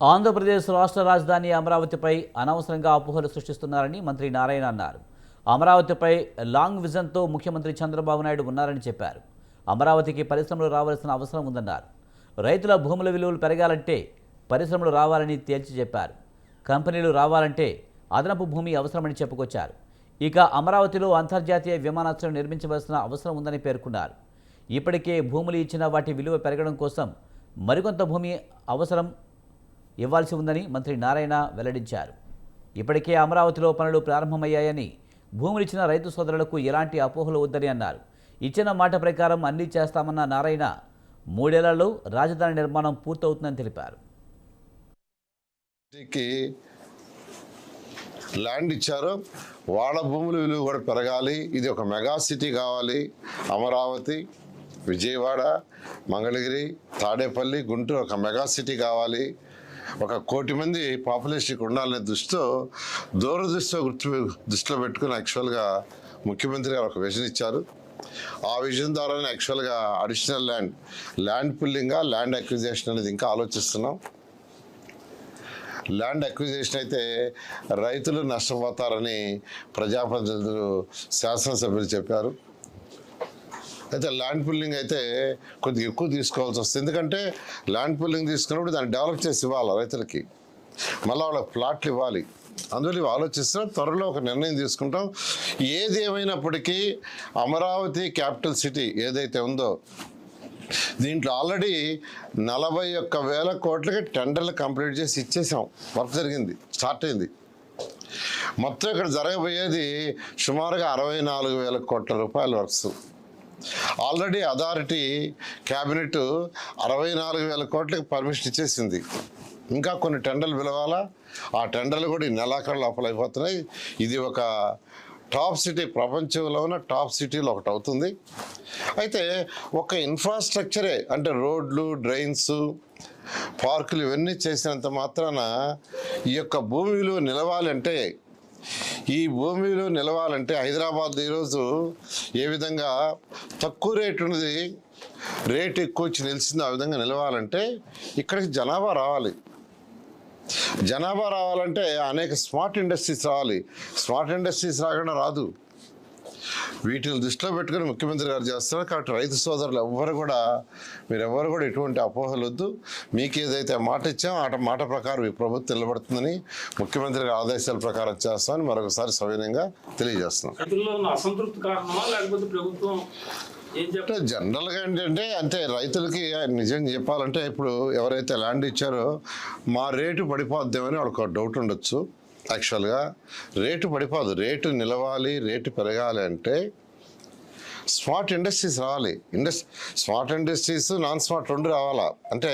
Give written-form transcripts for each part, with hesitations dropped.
ఆంధ్రప్రదేశ్ రాష్ట్ర రాజధాని అమరావతిపై అనవసరంగా అపోహలు సృష్టిస్తున్నారని మంత్రి నారాయణ అన్నారు. అమరావతిపై లాంగ్ విజన్తో ముఖ్యమంత్రి చంద్రబాబు నాయుడు ఉన్నారని చెప్పారు. అమరావతికి పరిశ్రమలు రావాల్సిన అవసరం ఉందన్నారు. రైతుల భూముల విలువలు పెరగాలంటే పరిశ్రమలు రావాలని తేల్చి చెప్పారు. కంపెనీలు రావాలంటే అదనపు భూమి అవసరమని చెప్పుకొచ్చారు. ఇక అమరావతిలో అంతర్జాతీయ విమానాశ్రయం నిర్మించవలసిన అవసరం ఉందని పేర్కొన్నారు. ఇప్పటికే భూములు ఇచ్చిన వాటి విలువ పెరగడం కోసం మరికొంత భూమి అవసరం ఇవ్వాల్సి ఉందని మంత్రి నారాయణ వెల్లడించారు. ఇప్పటికే అమరావతిలో పనులు ప్రారంభమయ్యాయని, భూములు ఇచ్చిన రైతు సోదరులకు ఎలాంటి అపోహలు వద్దని అన్నారు. ఇచ్చిన మాట ప్రకారం అన్నీ చేస్తామన్న నారాయణ 3 ఏళ్లలో రాజధాని నిర్మాణం పూర్తవుతుందని తెలిపారు. ల్యాండ్ ఇచ్చారు, వాళ్ళ భూముల విలువ కూడా పెరగాలి. ఇది ఒక మెగా సిటీ కావాలి. అమరావతి, విజయవాడ, మంగళగిరి, తాడేపల్లి, గుంటూరు ఒక మెగా సిటీ కావాలి. 1 కోటి మంది పాపులేషన్కి ఉండాలనే దృష్టిలో పెట్టుకుని యాక్చువల్గా ముఖ్యమంత్రి గారు ఒక విజన్ ఇచ్చారు. ఆ విజన్ ద్వారానే యాక్చువల్గా additional land pulling, land acquisition అనేది ఇంకా ఆలోచిస్తున్నాం. ల్యాండ్ అక్విజిషన్ అయితే రైతులు నష్టపోతారని ప్రజాప్రతినిధులు, శాసనసభ్యులు చెప్పారు. అయితే ల్యాండ్ పుల్లింగ్ అయితే కొద్దిగా ఎక్కువ తీసుకోవాల్సి వస్తుంది. ఎందుకంటే ల్యాండ్ పుల్లింగ్ తీసుకున్నప్పుడు దాన్ని డెవలప్ చేసి ఇవ్వాలి రైతులకి, మళ్ళీ వాళ్ళకి ప్లాట్లు ఇవ్వాలి. అందువల్ల ఇవి ఆలోచిస్తున్నాం. త్వరలో ఒక నిర్ణయం తీసుకుంటాం. ఏది ఏమైనప్పటికీ అమరావతి క్యాపిటల్ సిటీ ఏదైతే ఉందో దీంట్లో ఆల్రెడీ 41,000 కోట్లకి టెండర్లు కంప్లీట్ చేసి ఇచ్చేసాం. వర్క్ జరిగింది, స్టార్ట్ అయింది. మొత్తం ఇక్కడ జరగబోయేది సుమారుగా 64,000 కోట్ల రూపాయల వర్క్స్. ఆల్రెడీ అథారిటీ క్యాబినెట్ 64,000 కోట్లకి పర్మిషన్ ఇచ్చేసింది. ఇంకా కొన్ని టెండర్లు పిలవాలా. ఆ టెండర్లు కూడా ఈ నెలాఖరు లోపల అయిపోతున్నాయి. ఇది ఒక టాప్ సిటీ, ప్రపంచంలో ఉన్న టాప్ సిటీలో ఒకటి అవుతుంది. అయితే ఒక ఇన్ఫ్రాస్ట్రక్చరే అంటే రోడ్లు, డ్రైన్స్, పార్కులు ఇవన్నీ చేసినంత మాత్రాన ఈ యొక్క భూమి విలువ నిలవాలంటే, హైదరాబాద్ ఈరోజు ఏ విధంగా తక్కువ రేటు ఉన్నది, రేటు ఎక్కువ వచ్చి నిలిచిందో ఆ విధంగా నిలవాలంటే ఇక్కడికి జనాభా రావాలి. జనాభా రావాలంటే అనేక స్మార్ట్ ఇండస్ట్రీస్ రావాలి. స్మార్ట్ ఇండస్ట్రీస్ రాకుండా రాదు. వీటిని దృష్టిలో పెట్టుకుని ముఖ్యమంత్రి గారు చేస్తున్నారు. కాబట్టి రైతు సోదరులు మీరెవ్వరు కూడా ఎటువంటి అపోహలు వద్దు. మీకు ఏదైతే మాట ఇచ్చామో ఆ మాట ప్రకారం ఈ ప్రభుత్వం నిలబడుతుందని, ముఖ్యమంత్రి గారి ఆదేశాల ప్రకారం చేస్తామని మరొకసారి సవినయంగా తెలియజేస్తున్నాం. జనరల్గా ఏంటంటే అంటే రైతులకి నిజం చెప్పాలంటే ఇప్పుడు ఎవరైతే ల్యాండ్ ఇచ్చారో మా రేటు పడిపోద్దామని వాళ్ళకి డౌట్ ఉండొచ్చు. యాక్చువల్గా రేటు పడిపోదు. రేటు నిలవాలి, రేటు పెరగాలి అంటే స్మార్ట్ ఇండస్ట్రీస్ రావాలి. స్మార్ట్ ఇండస్ట్రీస్, నాన్ స్మార్ట్ 2 రావాలా. అంటే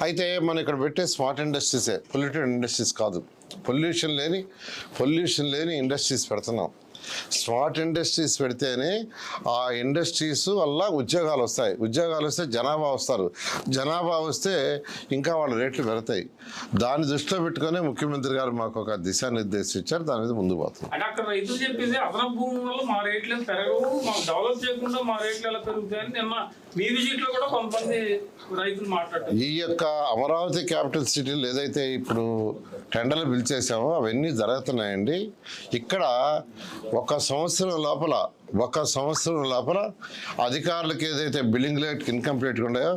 అయితే మనం ఇక్కడ పెట్టే స్మార్ట్ ఇండస్ట్రీసే, పొల్యూటెడ్ ఇండస్ట్రీస్ కాదు. పొల్యూషన్ లేని ఇండస్ట్రీస్ పెడుతున్నాం. స్మార్ట్ ఇండస్ట్రీస్ పెడితేనే ఆ ఇండస్ట్రీస్ వల్ల ఉద్యోగాలు వస్తే జనాభా వస్తారు. జనాభా వస్తే ఇంకా వాళ్ళ రేట్లు పెడతాయి. దాన్ని దృష్టిలో పెట్టుకునే ముఖ్యమంత్రి గారు మాకు ఒక దిశానిర్దేశం ఇచ్చారు. దాని మీద ముందుకు పోతుంది. ఈ యొక్క అమరావతి క్యాపిటల్ సిటీలు ఏదైతే ఇప్పుడు టెండర్లు పిలిచేసామో అవన్నీ జరుగుతున్నాయండి. ఇక్కడ ఒక సంవత్సరం లోపల అధికారులకు ఏదైతే బిల్లింగ్ రేట్ ఇన్కంప్లీట్గా ఉన్నాయో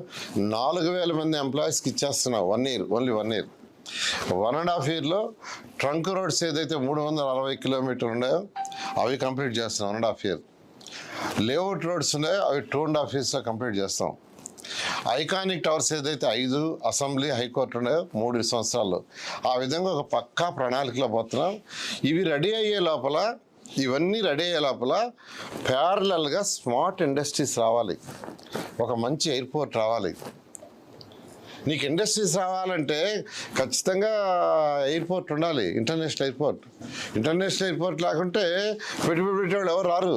4,000 మంది ఎంప్లాయీస్కి ఇచ్చేస్తున్నాం. 1 ఇయర్, ఓన్లీ 1 ఇయర్. 1.5 ఇయర్లో ట్రంక్ రోడ్స్ ఏదైతే 360 కిలోమీటర్లు ఉన్నాయో అవి కంప్లీట్ చేస్తున్నాం 1.5 ఇయర్. లేఅవుట్ రోడ్స్ ఉన్నాయో అవి 2.5 ఇయర్స్లో కంప్లీట్ చేస్తాం. ఐకానిక్ టవర్స్ ఏదైతే 5 అసెంబ్లీ, హైకోర్టు ఉన్నాయో 3 సంవత్సరాల్లో. ఆ విధంగా ఒక పక్కా ప్రణాళికలో పోతున్నాం. ఇవన్నీ రెడీ అయ్యే లోపల ప్యారలల్గా స్మార్ట్ ఇండస్ట్రీస్ రావాలి. ఒక మంచి ఎయిర్పోర్ట్ రావాలి. నీకు ఇండస్ట్రీస్ రావాలంటే ఖచ్చితంగా ఎయిర్పోర్ట్ ఉండాలి. ఇంటర్నేషనల్ ఎయిర్పోర్ట్ లేకుంటే పెట్టుబడి పెట్టేవాళ్ళు ఎవరు రారు.